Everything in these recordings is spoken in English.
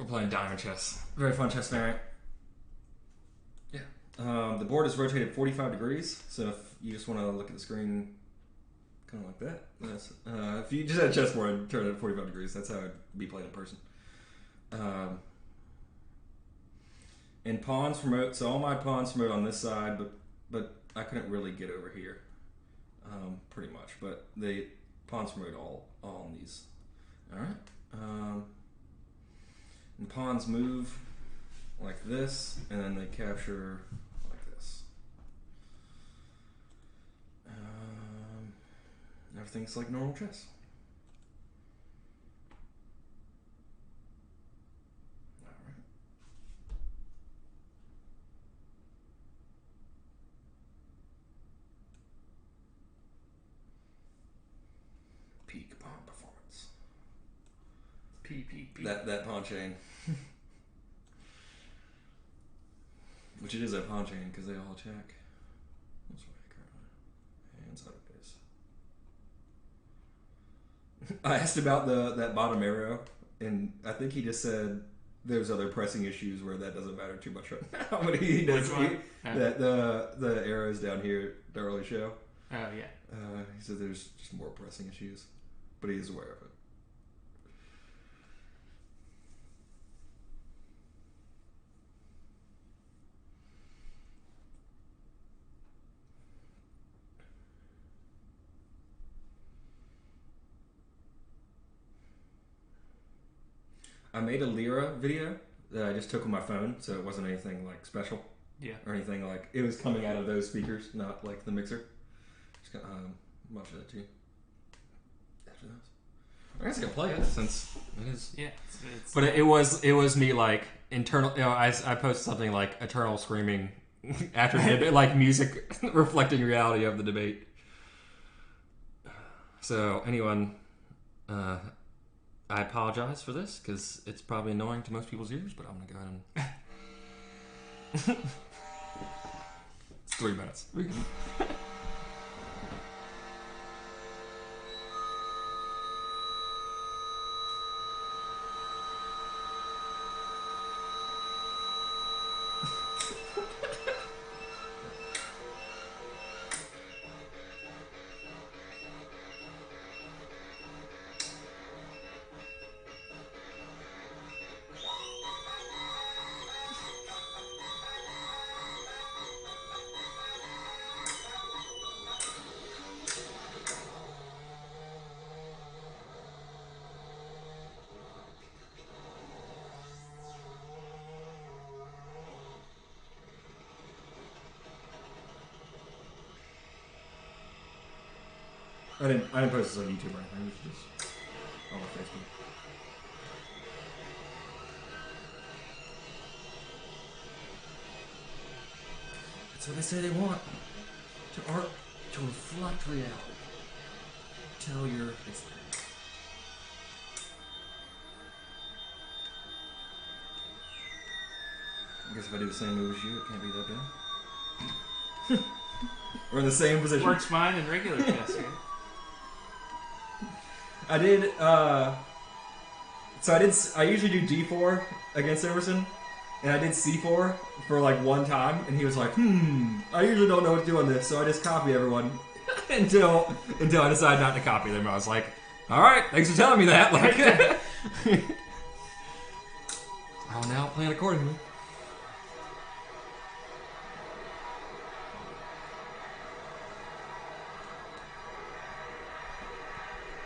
playing diamond chess. Very fun chess variant. Yeah. The board is rotated 45 degrees, so if you just want to look at the screen kind of like that, yes. If you just had a chessboard and turn it at 45 degrees, that's how it'd be played in person. And pawns promote, so all my pawns promote on this side, but I couldn't really get over here, pretty much. But the pawns promote all on these. All right. And pawns move like this, and then they capture like this. Everything's like normal chess. All right. Peak pawn performance. P. That pawn chain. Which it is a pawn chain because they all check. That's right, currently. And sideways. I asked about that bottom arrow, and I think he just said there's other pressing issues where that doesn't matter too much right now. But he does that the arrows down here don't really show. Oh yeah. He said there's just more pressing issues, but he is aware of it. I made a Lyra video that I just took on my phone, so it wasn't anything like special. Yeah. Or anything like it was coming out of those speakers, not like the mixer. Just gonna watch that too. After those, I guess I can play it since it is. Yeah. But it was me like internal. You know, I posted something like eternal screaming after the like music reflecting reality of the debate. So anyone. I apologize for this because it's probably annoying to most people's ears, but I'm gonna go ahead and. It's 3 minutes. I didn't post this on YouTube or anything. It was just on my Facebook. That's what they say they want. To art to reflect reality. Tell your experience. I guess if I do the same move as you, it can't be that bad. We're in the same position. Works fine in regular chess, right? I did, I usually do D4 against Emerson, and I did C4 for like one time, and he was like, I usually don't know what to do on this, so I just copy everyone until I decide not to copy them. I was like, alright, thanks for telling me that. Like, I'll now plan accordingly.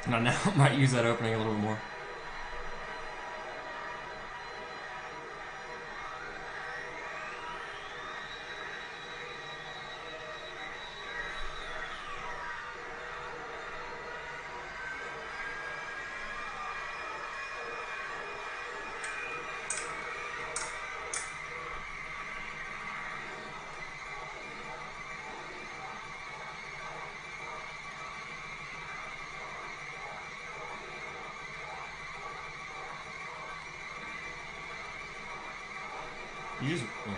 And I now might use that opening a little bit more. You just... Yeah.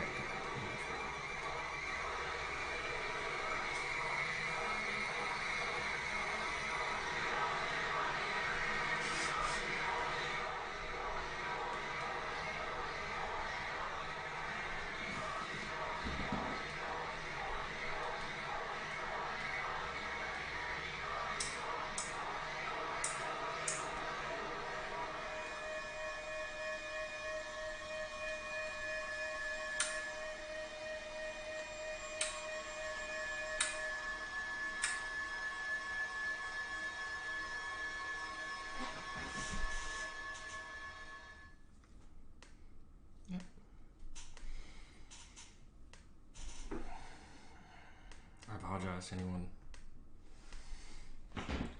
advice to anyone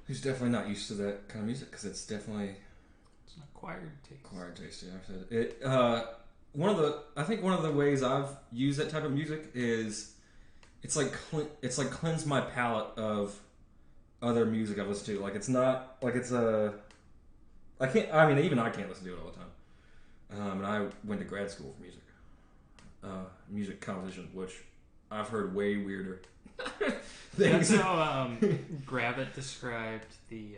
who's definitely not used to that kind of music, because it's definitely an acquired taste. Acquired taste, yeah. I've said it. I think one of the ways I've used that type of music is it's like cleanse my palate of other music I've listened to. Like it's not like it's a. I can't. I mean, even I can't listen to it all the time. And I went to grad school for music, music composition, which I've heard way weirder things. That's how Gravit described the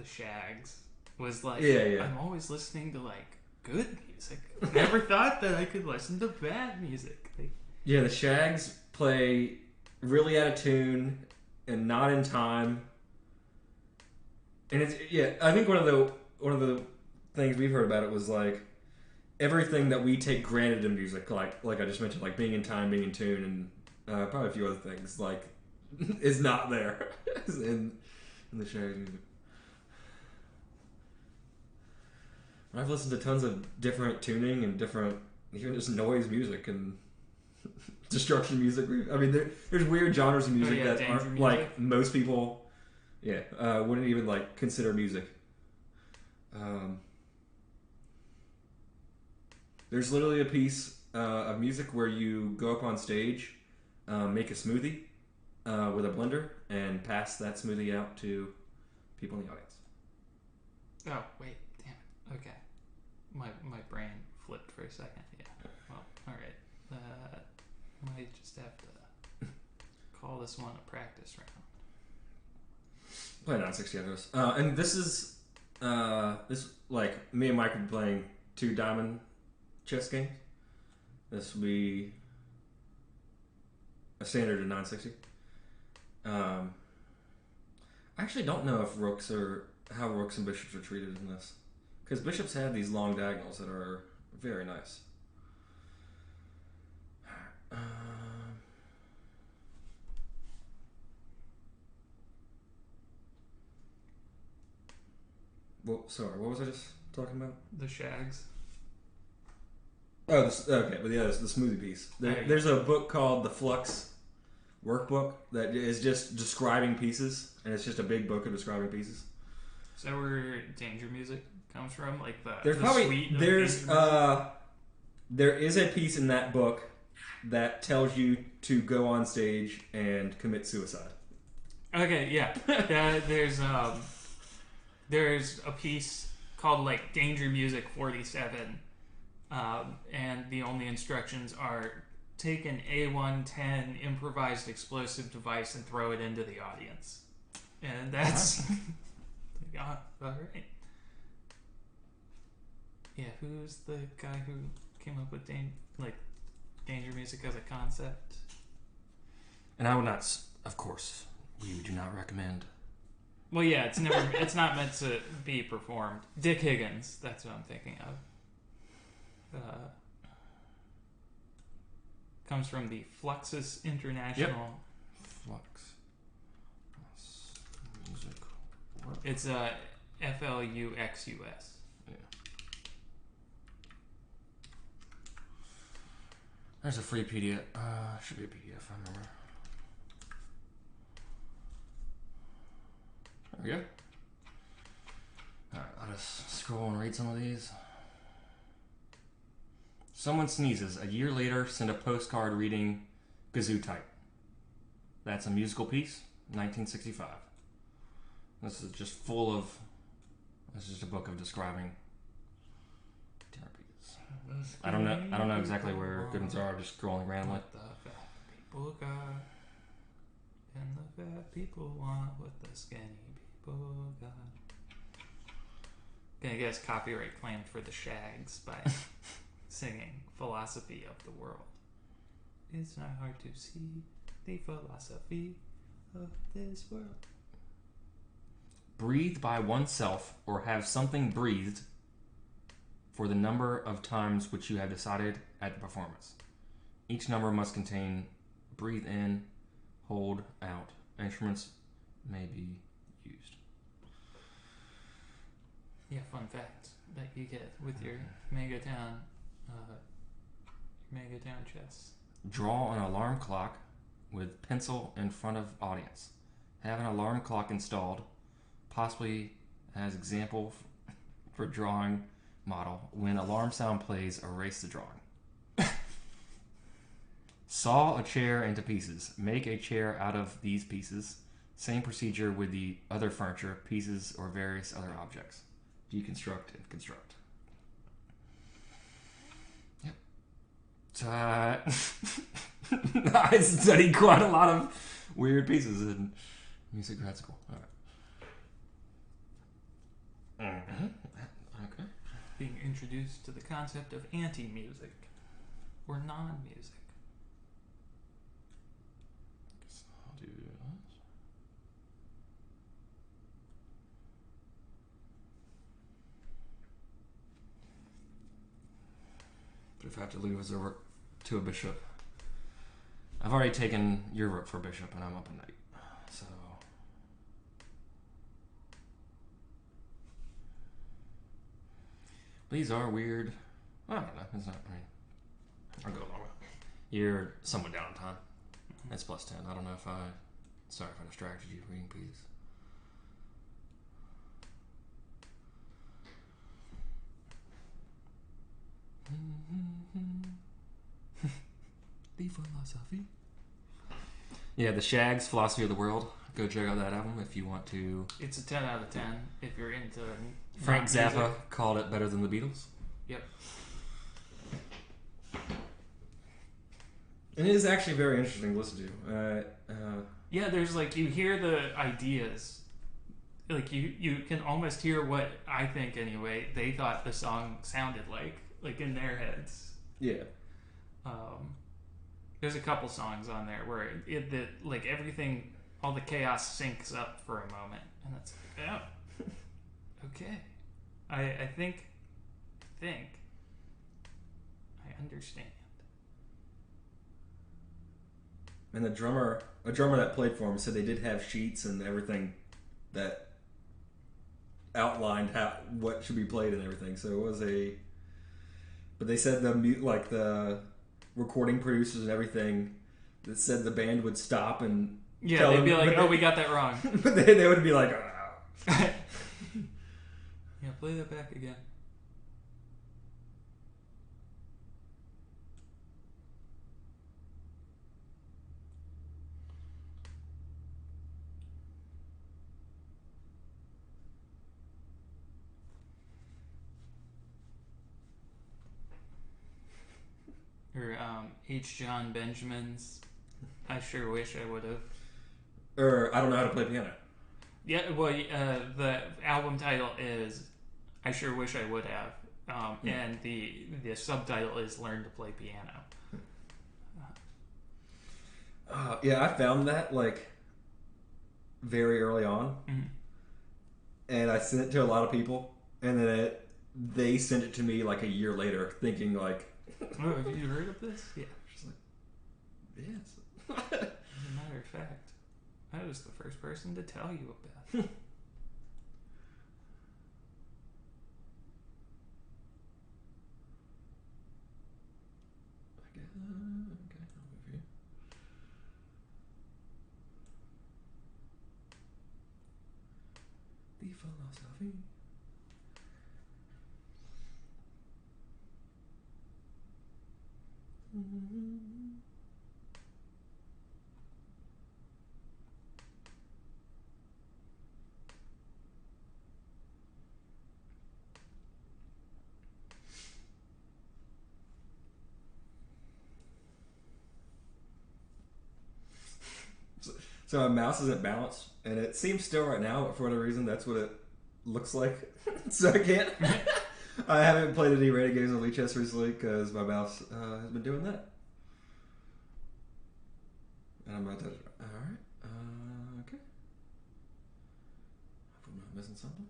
Shags. Was like, yeah. I'm always listening to like good music. Never thought that I could listen to bad music. Like, yeah, the Shags play really out of tune and not in time. And it's I think one of the things we've heard about it was like everything that we take granted in music, like I just mentioned, like being in time, being in tune, and probably a few other things, like is not there in the Shags music. I've listened to tons of different tuning and different, even just noise music and destruction music. I mean, there's weird genres of music that aren't music. Like most people, wouldn't even like consider music. There's literally a piece of music where you go up on stage, make a smoothie with a blender, and pass that smoothie out to people in the audience. Oh wait, damn it. Okay. My brain flipped for a second. Yeah. Well, all right. Might just have to call this one a practice round. Play 960 after this. And this is like me and Mike would be playing 2 diamond chess games. This would be a standard of 960. I actually don't know if how rooks and bishops are treated in this. Because bishops have these long diagonals that are very nice. Well, sorry, what was I just talking about? The Shags. Oh, okay, but the smoothie piece. There's a book called The Flux Workbook that is just describing pieces, and it's just a big book of describing pieces. Is that where danger music comes from? Like there is a piece in that book that tells you to go on stage and commit suicide. Okay, yeah. There's a piece called like Danger Music 47, and the only instructions are take an A110 improvised explosive device and throw it into the audience, and that's all right. Yeah, who's the guy who came up with danger music as a concept? And I would not, of course, we do not recommend. Well, yeah, it's not meant to be performed. Dick Higgins, that's what I'm thinking of. Comes from the Fluxus International. Yep. Flux. Music. It's FLUXUS. There's a free PDF. Should be a PDF, I remember. There we go. Alright, let us scroll and read some of these. Someone sneezes. A year later, send a postcard reading Gesundheit. That's a musical piece, 1965. This is just a book of describing therapies. I don't know exactly where good ones are. I'm just scrolling randomly. What the fat people got, and the fat people want what the skinny people got. Gonna get us copyright claimed for the Shags by singing "Philosophy of the World." It's not hard to see the philosophy of this world. Breathe by oneself or have something breathed for the number of times which you have decided at the performance. Each number must contain breathe in, hold, out. Instruments may be used. Yeah, fun fact that you get with your MangoTown chess. Draw an alarm clock with pencil in front of audience. Have an alarm clock installed, possibly as example for drawing model. When alarm sound plays, erase the drawing. Saw a chair into pieces. Make a chair out of these pieces. Same procedure with the other furniture, pieces, or various other objects. Deconstruct and construct. Yep. So I studied quite a lot of weird pieces in music grad school. All right. Mm-hmm. Okay. Being introduced to the concept of anti-music or non-music. I'll do this. But if I have to lose a rook to a bishop, I've already taken your rook for bishop, and I'm up a knight. So these are weird. I don't know. It's not. I mean, I'll go along with it. You're somewhat down on time. It's plus 10. I don't know if I. Sorry if I distracted you reading pieces. The philosophy. Yeah, the Shags Philosophy of the World. Go check out that album if you want to. It's a 10 out of 10 if you're into Frank Zappa music. called it better than the Beatles. Yep. And it is actually very interesting to listen to. Yeah, there's like, you hear the ideas. Like, you can almost hear what I think, anyway, they thought the song sounded like in their heads. Yeah. There's a couple songs on there where like everything, all the chaos syncs up for a moment, and it's like, oh, okay. I think I understand. And a drummer that played for him said they did have sheets and everything that outlined what should be played and everything. So it was but they said the recording producers and everything that said the band would stop and they'd be like, we got that wrong. But they would be like, yeah, play that back again. Or H. John Benjamin's I Sure Wish I Would Have. Or I Don't Know How to Play Piano. Yeah, well, the album title is I Sure Wish I Would Have. And the subtitle is Learn to Play Piano. Yeah, I found that very early on. Mm-hmm. And I sent it to a lot of people. And then they sent it to me a year later thinking oh, have you heard of this? Yeah. Just yes. As a matter of fact, I was the first person to tell you about it. Okay, I'll move you. The philosophy. So my mouse isn't balanced, and it seems still right now, but for whatever reason, that's what it looks like. So I can't. I haven't played any rated games on vchess recently because my mouse has been doing that. And I'm about to. Alright. Okay. I hope I'm not missing something.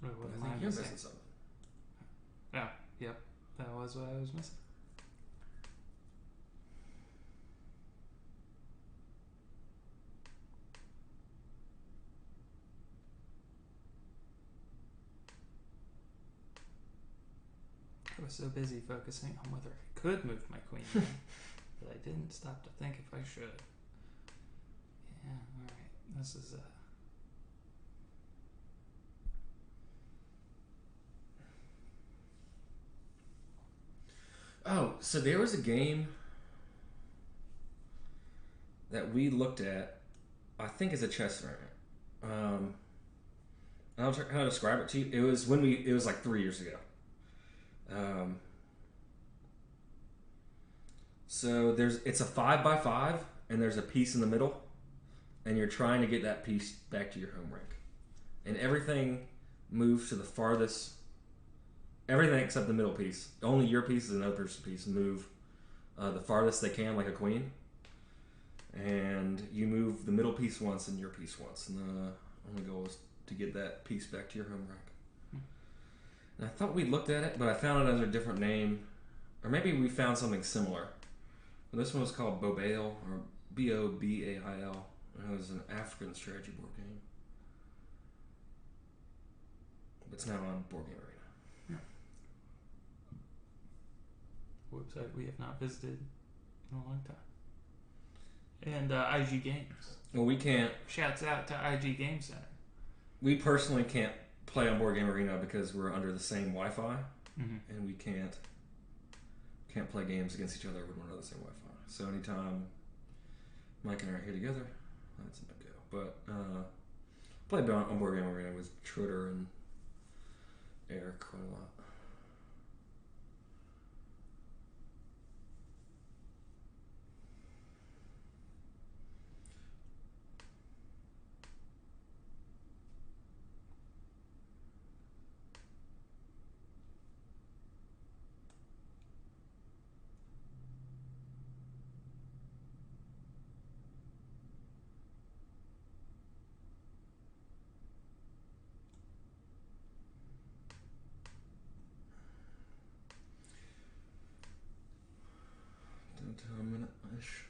What But am I think I you're missing? missing something. Oh, yep. That was what I was missing. I was so busy focusing on whether I could move my queen. But I didn't stop to think if I should. Yeah, alright. This is Oh, so there was a game that we looked at, I think it's a chess tournament. I don't know how to describe it to you. It was like 3 years ago. So it's a 5x5, and there's a piece in the middle, and you're trying to get that piece back to your home rink, and everything moves to the farthest. Everything except the middle piece. Only your piece and another person's piece move the farthest they can, like a queen. And you move the middle piece once and your piece once, and the only goal is to get that piece back to your home rink. And I thought we looked at it, but I found it under a different name, or maybe we found something similar. But this one was called Bobail, or Bobail. It was an African strategy board game. It's now on Board Game Arena. website we have not visited in a long time. And IG Games. Well, we can't. Shouts out to IG Game Center. We personally can't play on Board Game Arena because we're under the same Wi-Fi, and we can't play games against each other when we're under the same Wi-Fi. So anytime Mike and I are here together, that's a no-go. But played on Board Game Arena with Schroeder and Eric quite a lot. A minute-ish.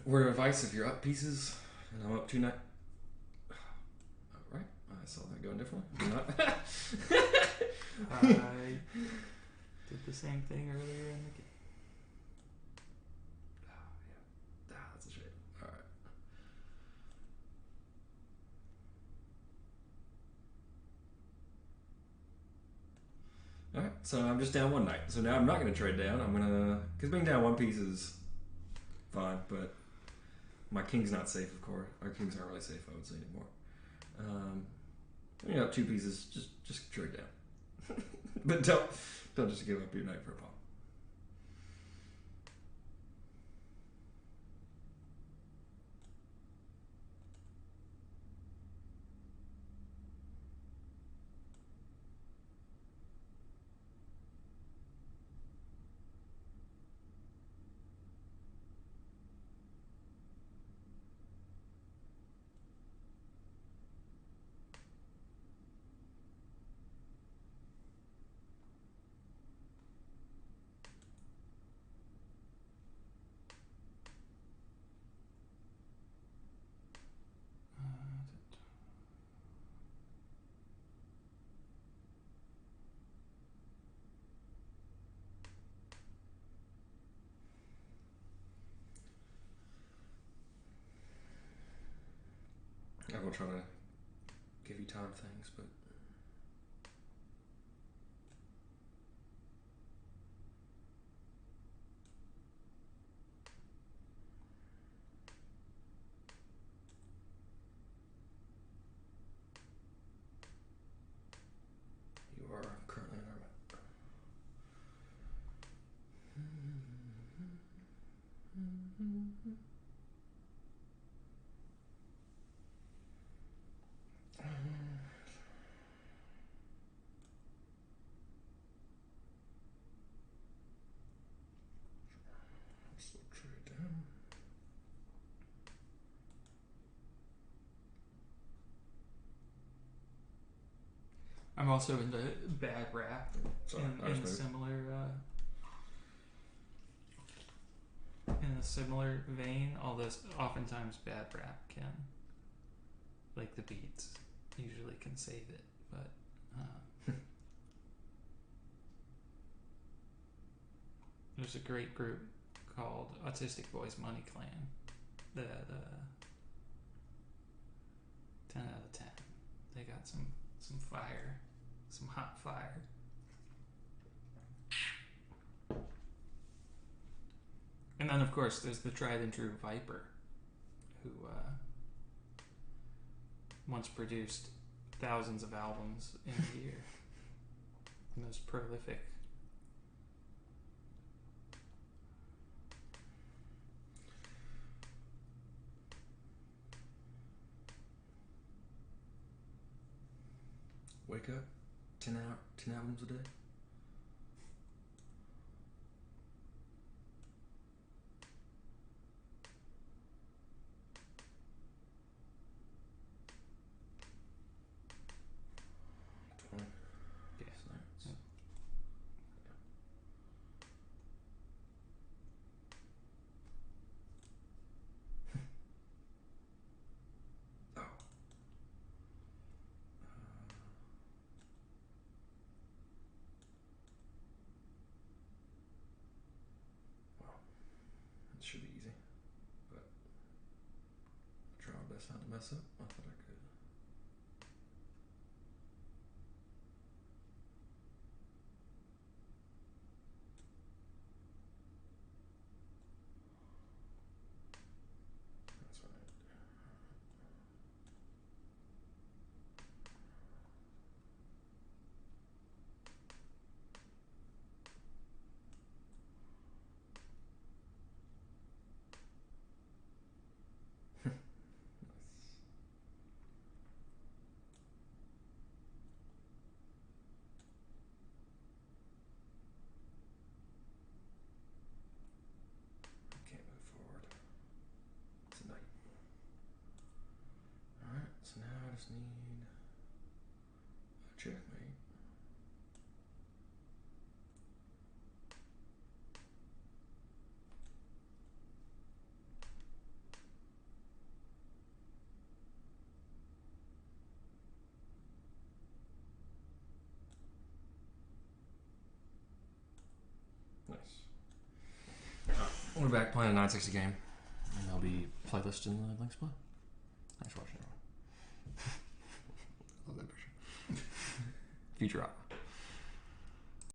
Word of advice: if you're up pieces, and I'm up 2-9. Right, I saw that going differently. You're not. I did the same thing earlier in the game. Yeah, that's a shame. All right. All right, so I'm just down one knight. So now I'm not going to trade down. I'm going to, because being down one piece is fine, but my king's not safe, of course. Our kings aren't really safe, I would say, anymore. When you're up two pieces, just trade down. But don't just give up your knight for a pawn. I will try to give you time things, but you are currently in our so trade down. I'm also into bad rap Sorry, in a similar vein, although oftentimes bad rap can, like the beats, usually can save it, but there's a great group called Autistic Boys Money Clan. The 10 out of 10. They got some fire, some hot fire. And then, of course, there's the tried and true Viper, who once produced thousands of albums in a year. The most prolific. Wake up, 10 albums a day. Should be easy, but I'll try my best not to mess up. I thought I could. That's right. So now I just need a checkmate. Nice. We're back playing a 960 game, and there'll be playlist in the links below. Thanks for watching, everyone. Love that picture. Future up.